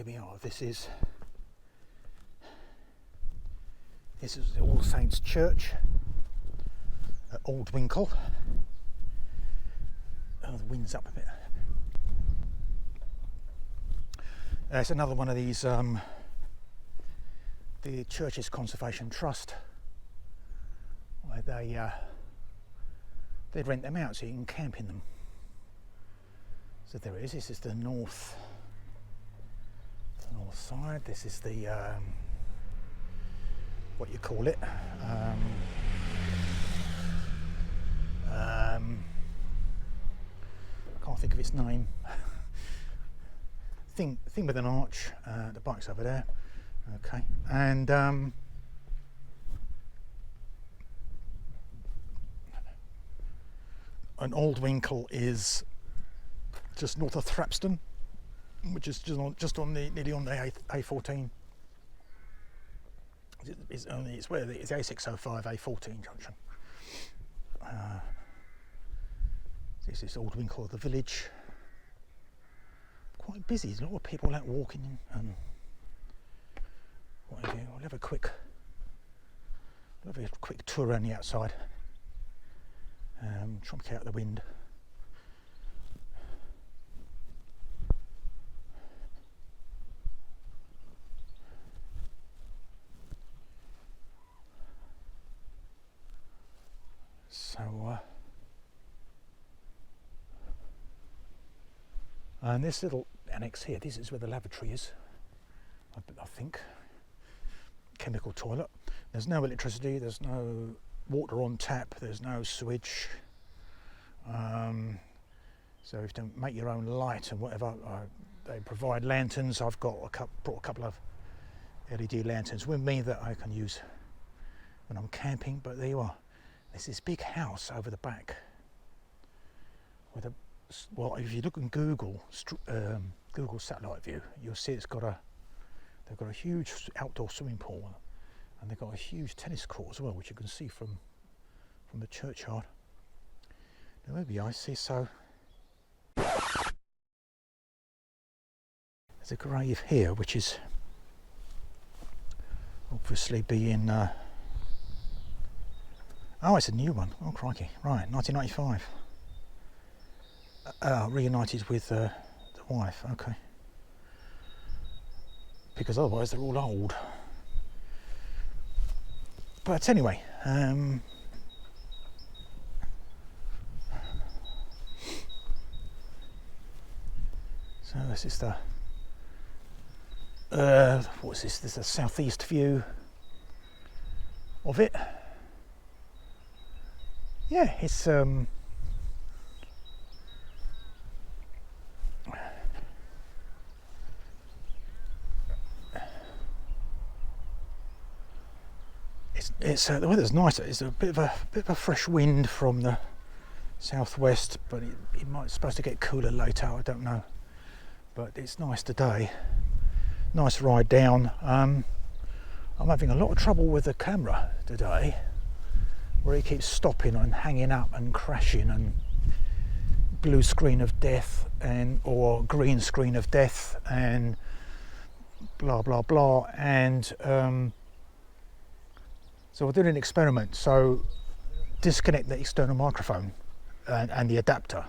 here we are. This is the All Saints Church at Aldwincle. Oh, the wind's up a bit. It's another one of these the Churches Conservation Trust, where they'd rent them out so you can camp in them. So there it is. This is the north side. This is the what you call it, I can't think of its name. thing with an arch. The bike's over there. Okay, and Aldwincle is just north of Thrapston, which is nearly on the A14. It's where it's the A605 A14 junction. This is Aldwincle, the village. Quite busy. There's a lot of people out walking and what have you. We'll have a quick tour around the outside. Try and get out the wind. So, and this little annex here, this is where the lavatory is, I think. Chemical toilet. There's no electricity, there's no water on tap, there's no sewage. So if you make your own light and whatever, they provide lanterns. I've brought a couple of LED lanterns with me that I can use when I'm camping, but there you are. There's this big house over the back with well, if you look in Google satellite view, you'll see they've got a huge outdoor swimming pool, and they've got a huge tennis court as well, which you can see from the churchyard. Now maybe I see. So there's a grave here, which is obviously being oh, it's a new one. Oh, crikey. Right, 1995. Reunited with the wife. Okay. Because otherwise they're all old. But anyway, so this is the what's this? This is a southeast view of it. Yeah, it's the weather's nice. It's a bit of a fresh wind from the southwest, but it's supposed to get cooler later. I don't know, but it's nice today. Nice ride down. I'm having a lot of trouble with the camera today, where it keeps stopping and hanging up and crashing, and blue screen of death or green screen of death and blah blah blah. And so we're doing an experiment. So disconnect the external microphone and the adapter.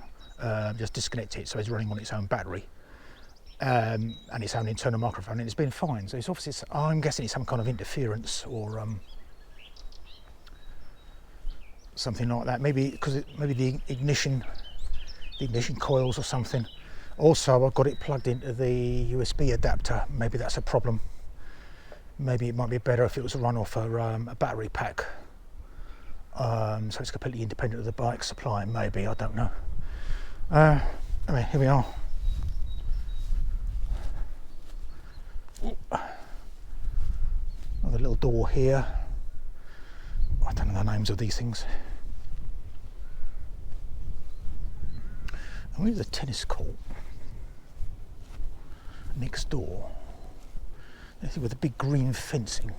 Just disconnect it so it's running on its own battery and its own internal microphone, and it's been fine. So it's obviously, I'm guessing it's some kind of interference or something like that. Maybe the ignition coils or something. Also, I've got it plugged into the USB adapter. Maybe that's a problem. Maybe it might be better if it was run off a battery pack, so it's completely independent of the bike supply. Maybe, I don't know. Anyway, here we are. Another little door here. I don't know the names of these things. And where's the tennis court next door? With the big green fencing.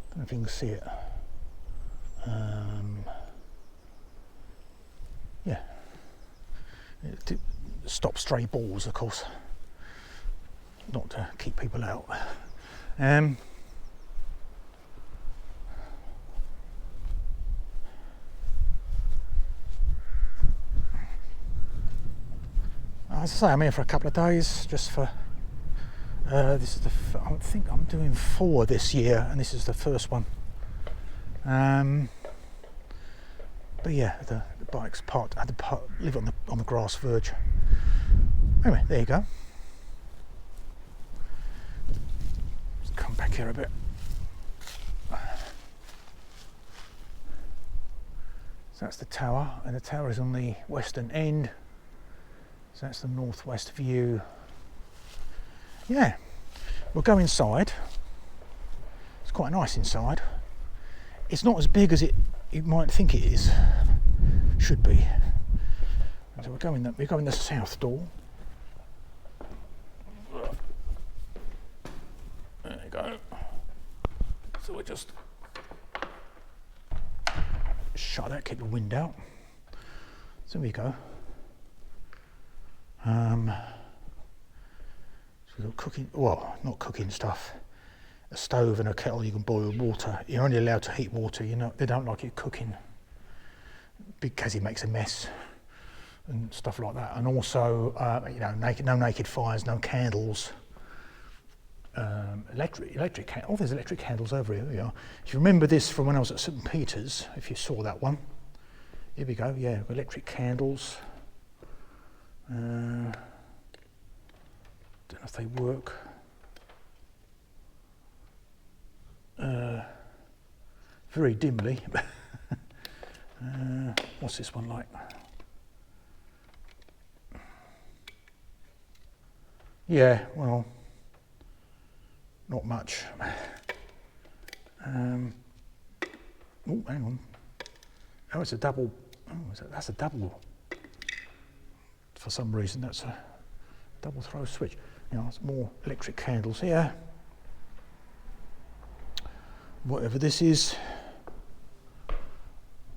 Don't know if you can see it. stop stray balls, of course, not to keep people out. As I say, I'm here for a couple of days, just for this is I think I'm doing 4 this year, and this is the first one. But yeah, the bike's parked. I had to leave it on the grass verge. Anyway, there you go. Let's come back here a bit. So that's the tower, and the tower is on the western end. So that's the northwest view. Yeah, we'll go inside. It's quite nice inside. It's not as big as you might think it is. Should be. So we're going the south door. There you go. So we'll just shut that, keep the wind out. So there we go. So we've got cooking, well, not cooking stuff. A stove and a kettle you can boil water. You're only allowed to heat water. They don't like it cooking because it makes a mess and stuff like that. And also, no naked fires, no candles. Electric candles. Oh, there's electric candles over here. There we are. If you remember this from when I was at St. Peter's, if you saw that one, here we go. Yeah, electric candles. Don't know if they work. Very dimly. What's this one like? Yeah, well, not much. Oh, hang on. Oh, it's a double. Oh, that's a double. For some reason, that's a double throw switch. It's more electric candles here. Whatever this is.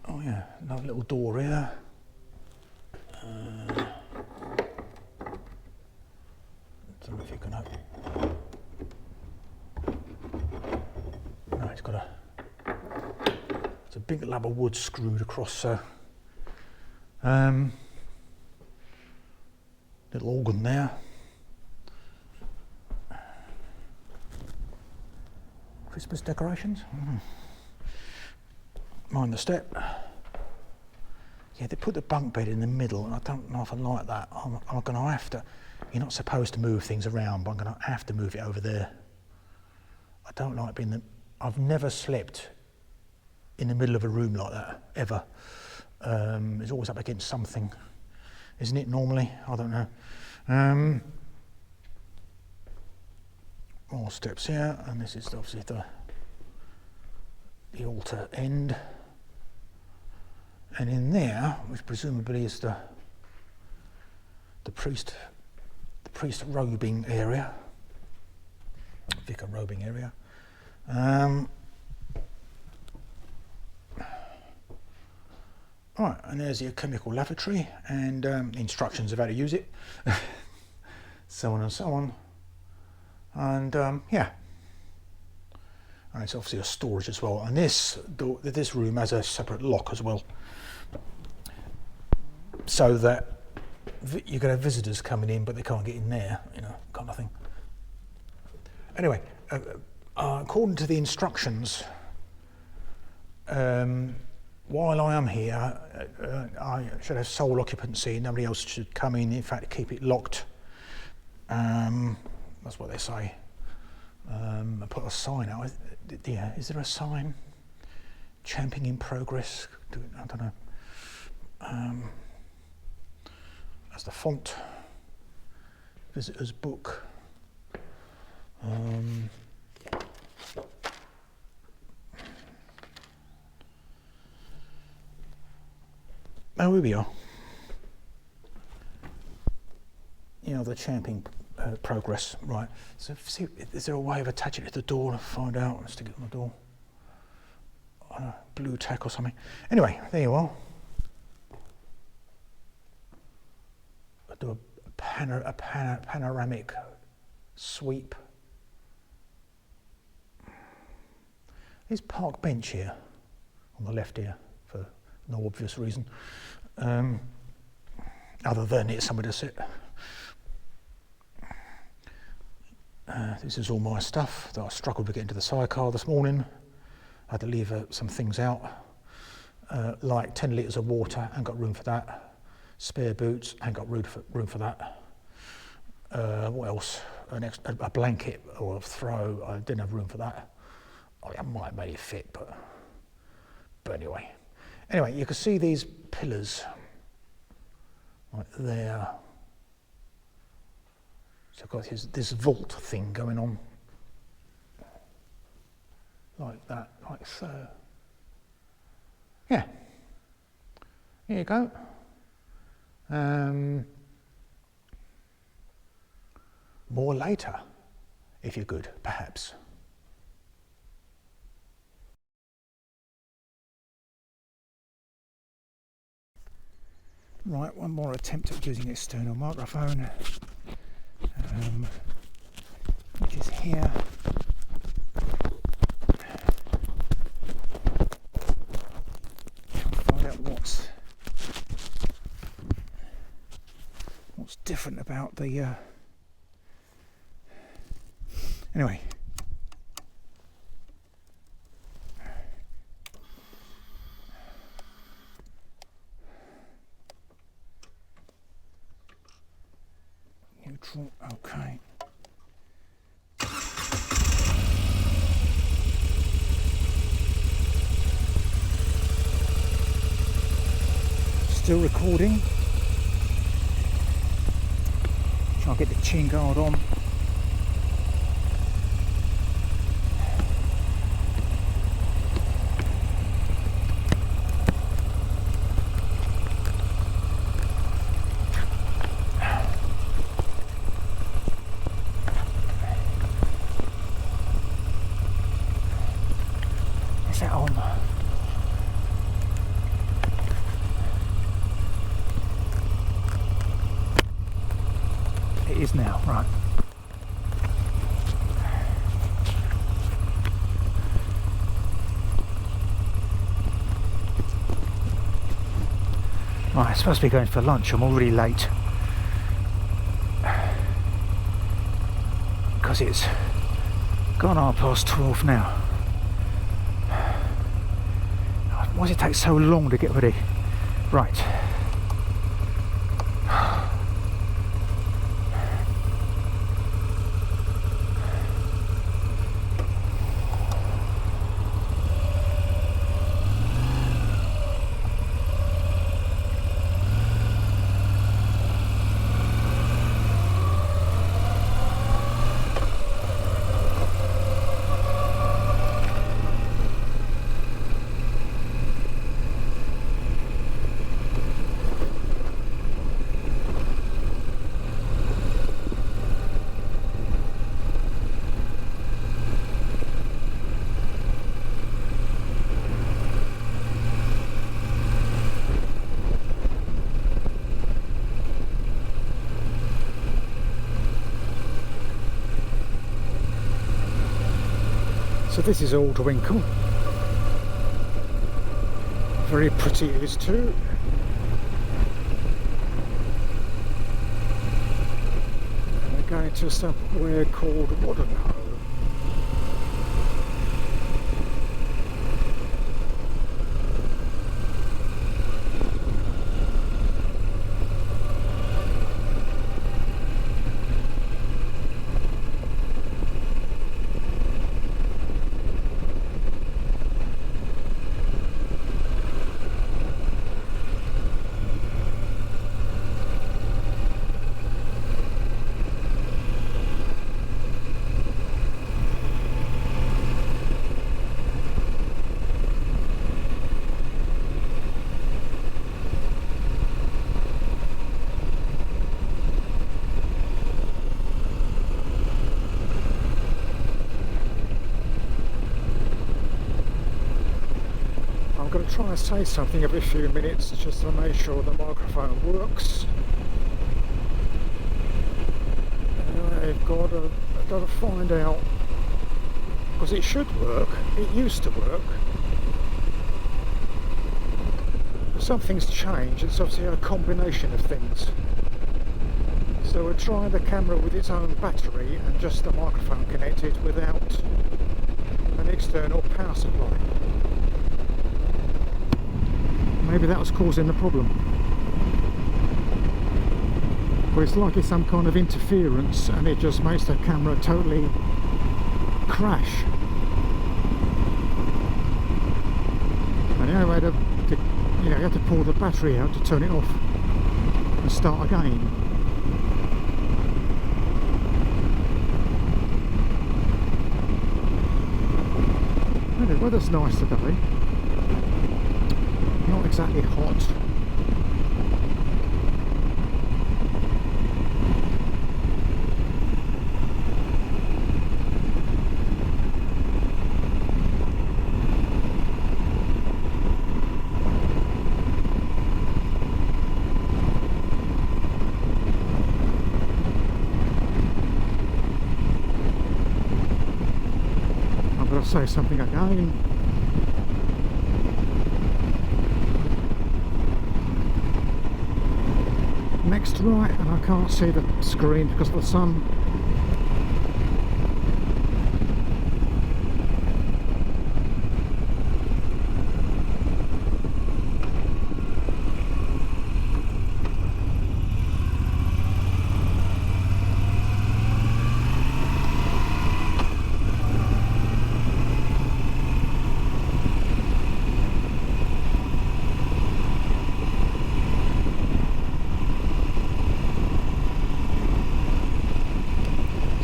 Oh yeah, another little door here. Don't know if you can open. No, it's a big lab of wood screwed across. So, little organ there. Christmas decorations. Mind the step. Yeah, they put the bunk bed in the middle, and I don't know if I like that. I'm going to have to. You're not supposed to move things around, but I'm going to have to move it over there. I don't like being I've never slept in the middle of a room like that ever. It's always up against something, isn't it? Normally, I don't know. More steps here, and this is obviously the altar end. And in there, which presumably is the priest robing area, vicar robing area. Right, and there's your chemical lavatory and instructions of how to use it, so on and so on. And yeah, and it's obviously a storage as well. And this room has a separate lock as well, so that you're going to have visitors coming in, but they can't get in there, kind of thing. Anyway, according to the instructions, while I am here, I should have sole occupancy. Nobody else should come in. In fact, keep it locked. That's what they say. I put a sign out. Yeah, is there a sign? Champing in progress. I don't know. That's the font. Visitors book. Oh, here we are. The champing progress, right. So see, is there a way of attaching it to the door to find out and stick it on the door? Blue tack or something. Anyway, there you are. I'll do a panoramic sweep. There's park bench here on the left here for no obvious reason, other than it's somewhere to sit. This is all my stuff that I struggled to get into the sidecar this morning. I had to leave some things out, like 10 litres of water, ain't got room for that. Spare boots, ain't got room for that. What else? A blanket or a throw, I didn't have room for that. I might have made it fit, but anyway. Anyway, you can see these pillars right there. So I've got this vault thing going on, like that, like so. Yeah, here you go. More later, if you're good, perhaps. Right, one more attempt at using external microphone, which is here. Find out what's different about the. Anyway. Neutral, okay. Still recording. Try and get the chin guard on. Is that on? It is now, right. Right, I'm supposed to be going for lunch. I'm already late because it's gone 12:30 now. Why does it take so long to get ready? Right. So this is Aldwincle. Very pretty it is too. And we're going to somewhere called Aldwincle. I'm going to try and say something every few minutes just to make sure the microphone works. I've got to find out, because it should work. It used to work. Something's changed. It's obviously a combination of things. So we're trying the camera with its own battery and just the microphone connected without an external power supply. Maybe that was causing the problem. But it's like it's some kind of interference and it just makes the camera totally crash. And the only way to you have to pull the battery out to turn it off and start again. The weather's nice today, not exactly hot. I'll say something again. Next right, and I can't see the screen because of the sun.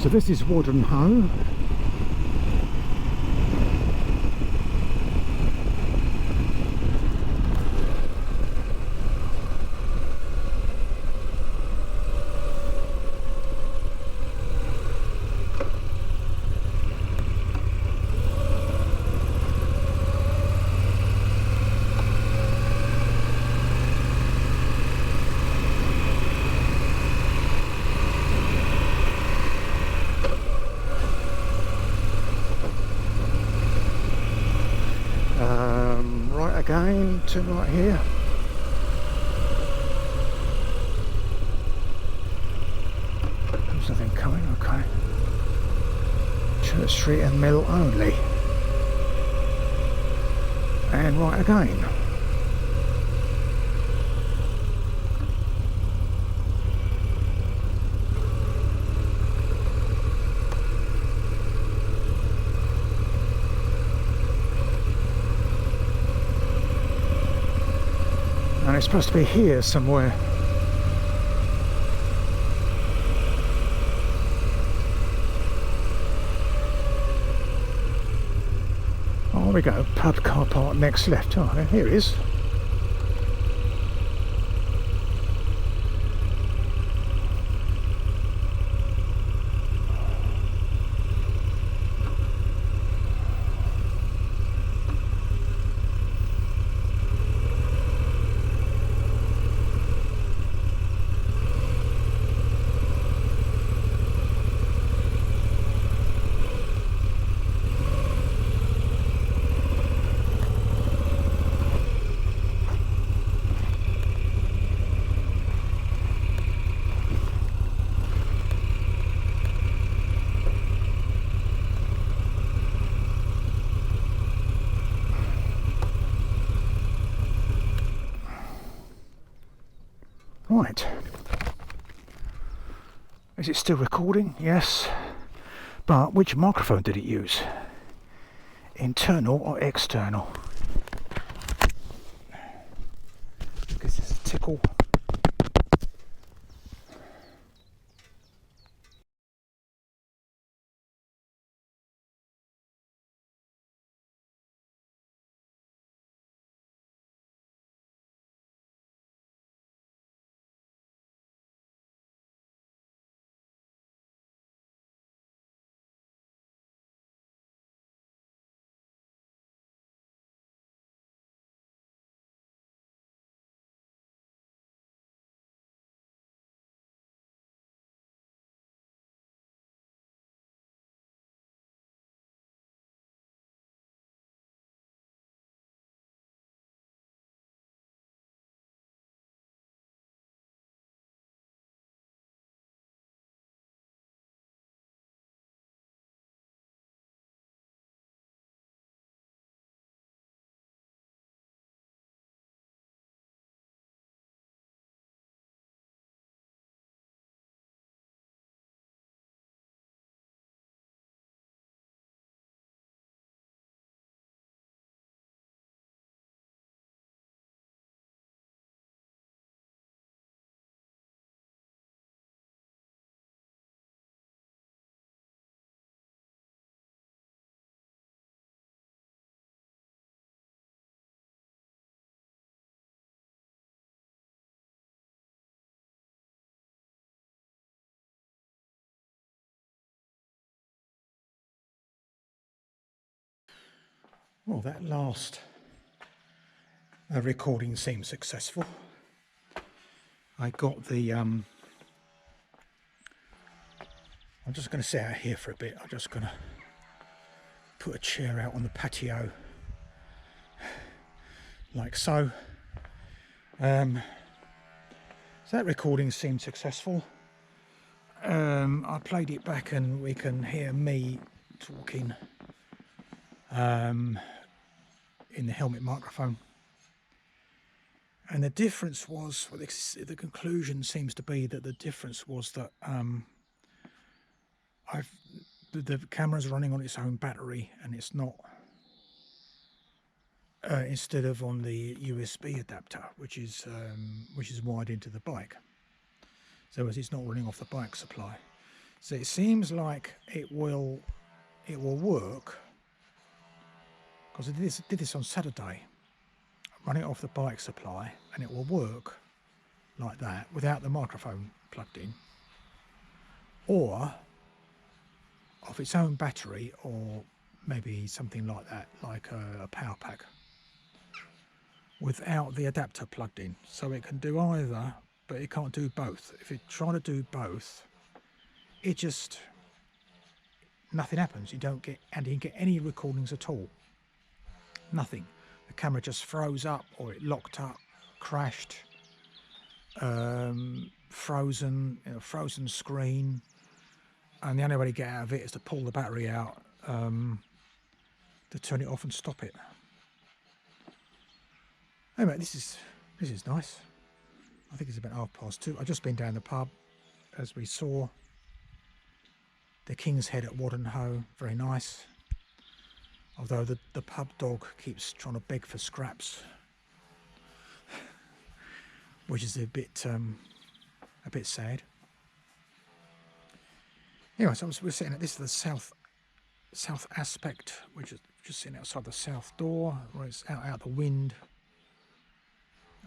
So this is Waddenhoe. Right again, turn right here. There's nothing coming, okay. Church Street and Mill only. And right again. And it's supposed to be here somewhere. Oh, here we go. Pub car park next left. Oh, here it is. Right. Is it still recording? Yes. But which microphone did it use? Internal or external? I guess it's a tickle. Well, that last recording seemed successful. I got the I'm just going to sit out here for a bit. I'm just going to put a chair out on the patio like so. So that recording seemed successful. I played it back and we can hear me talking in the helmet microphone, and the difference was, well, the conclusion seems to be that the difference was that the camera's running on its own battery, and it's not instead of on the USB adapter, which is wired into the bike. So as it's not running off the bike supply, so it seems like it will work, because I did this on Saturday, run it off the bike supply, and it will work like that without the microphone plugged in, or off its own battery, or maybe something like that, like a power pack without the adapter plugged in. So it can do either, but it can't do both. If it try to do both, it just, nothing happens. You don't get any recordings at all. Nothing. The camera just froze up, or it locked up, crashed, frozen, frozen screen, and the only way to get out of it is to pull the battery out, to turn it off and stop it. Anyway, this is nice. I think it's about 2:30. I've just been down the pub, as we saw. The King's Head at Waddenhoe, very nice. Although the pub dog keeps trying to beg for scraps, which is a bit sad. Anyway, so we're sitting at, this is the south aspect, which is just sitting outside the south door, where it's out the wind,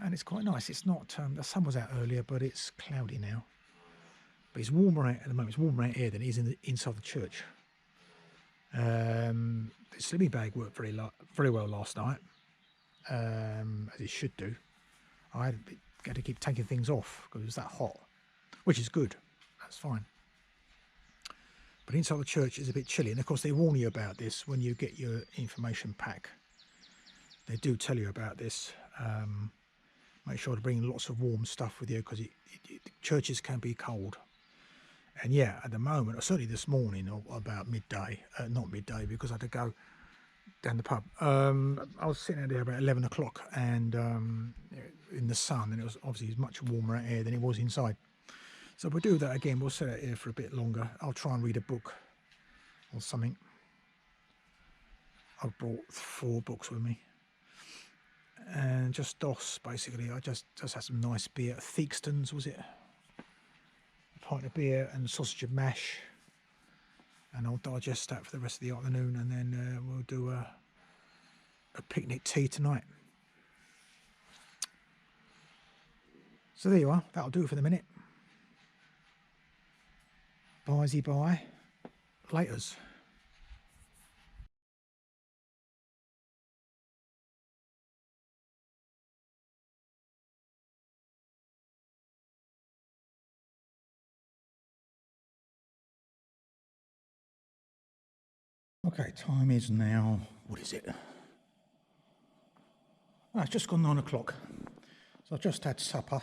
and it's quite nice. It's not the sun was out earlier, but it's cloudy now. But it's warmer out at the moment. It's warmer out here than it is inside the church. The slimming bag worked very well last night, as it should do. I had to keep taking things off because it was that hot, which is good. That's fine. But inside the church is a bit chilly, and of course they warn you about this when you get your information pack. They do tell you about this. Make sure to bring lots of warm stuff with you, because churches can be cold. And yeah, at the moment, or certainly this morning, or about midday, not midday, because I had to go down the pub. I was sitting out there about 11 o'clock, and in the sun, and it was obviously much warmer out here than it was inside. So we'll do that again. We'll sit out here for a bit longer. I'll try and read a book or something. I've brought 4 books with me, and just DOS basically. I just had some nice beer. Theakston's, was it? A pint of beer and sausage and mash, and I'll digest that for the rest of the afternoon, and then we'll do a picnic tea tonight. So there you are. That'll do for the minute. Bye. Laters. Okay, time is now, what is it? Oh, it's just gone 9 o'clock. So I've just had supper,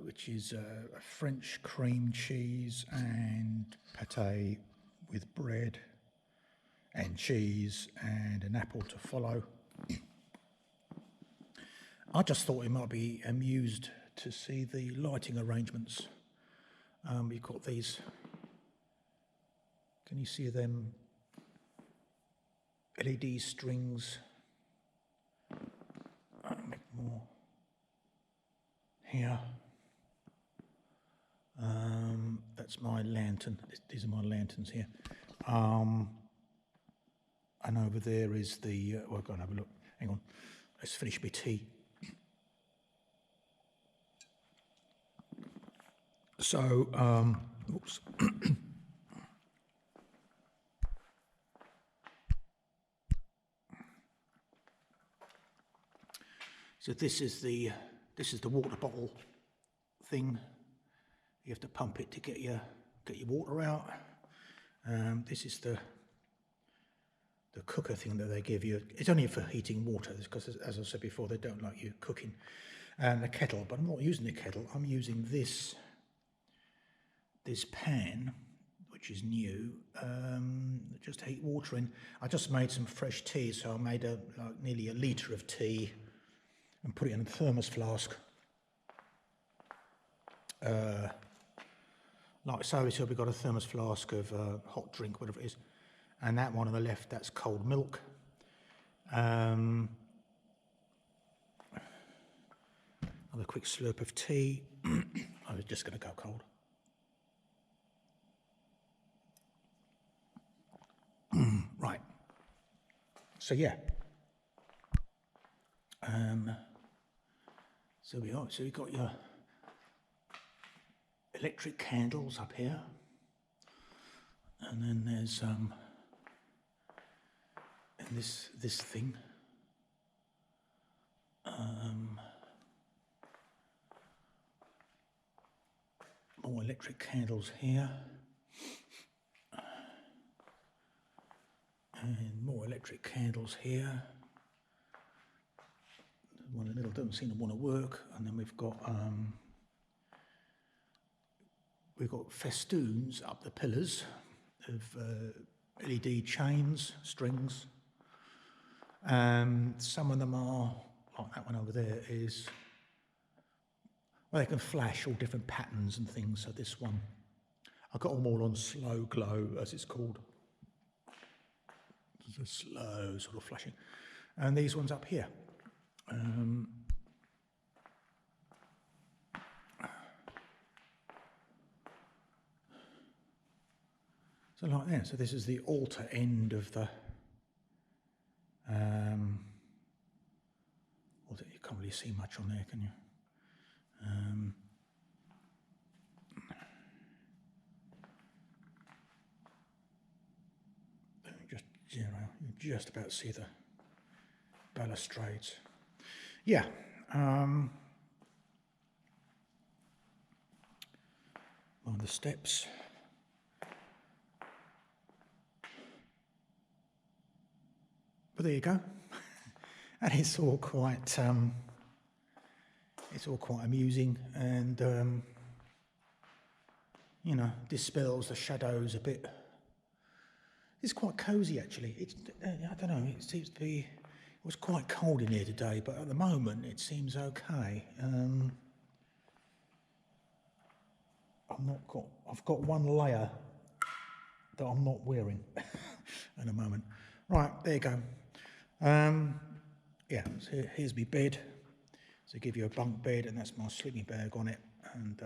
which is a French cream cheese and pate with bread and cheese and an apple to follow. I just thought it might be amused to see the lighting arrangements. You've got these, can you see them, LED strings. I'll make more here. That's my lantern. These are my lanterns here. And over there is the, well, go and have a look. Hang on, let's finish my tea. So, oops. So this is the water bottle thing. You have to pump it to get your water out. This is the cooker thing that they give you. It's only for heating water because, as I said before, they don't like you cooking. And the kettle, but I'm not using the kettle. I'm using this pan, which is new, just to heat water in. I just made some fresh tea, so I made nearly a litre of tea and put it in a thermos flask. Like so, we've got a thermos flask of hot drink, whatever it is, and that one on the left, that's cold milk. Another quick slurp of tea. I was just going to go cold. Right. So yeah. So we are. So we've got your electric candles up here, and then there's and this thing. More electric candles here, and more electric candles here. The one in the middle doesn't seem to want to work, and then we've got festoons up the pillars of LED chains, strings. Some of them are, like that one over there is, well, they can flash all different patterns and things. So this one, I got them all on slow glow, as it's called. It's a slow sort of flashing. And these ones up here. So like that. So this is the altar end of the. Although you can't really see much on there, can you? You just about see the balustrades. Yeah. On the steps. But there you go. And it's all quite amusing, and dispels the shadows a bit. It's quite cosy, actually. I don't know. It seems to be. It was quite cold in here today, but at the moment it seems okay. I've got one layer that I'm not wearing at the moment. Right, there you go. Yeah, so here's my bed. So give you a bunk bed, and that's my sleeping bag on it, and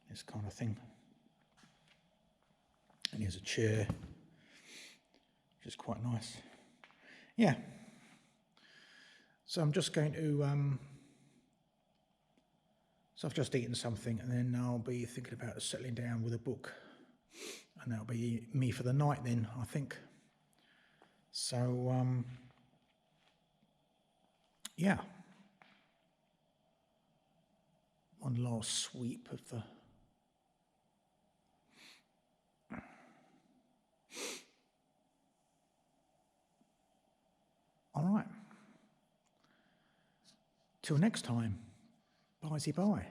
this kind of thing. And here's a chair, which is quite nice. Yeah. So I'm just going to. So I've just eaten something, and then I'll be thinking about settling down with a book, and that'll be me for the night then, I think. So yeah. One last sweep of the. All right. Till next time. Bye-bye.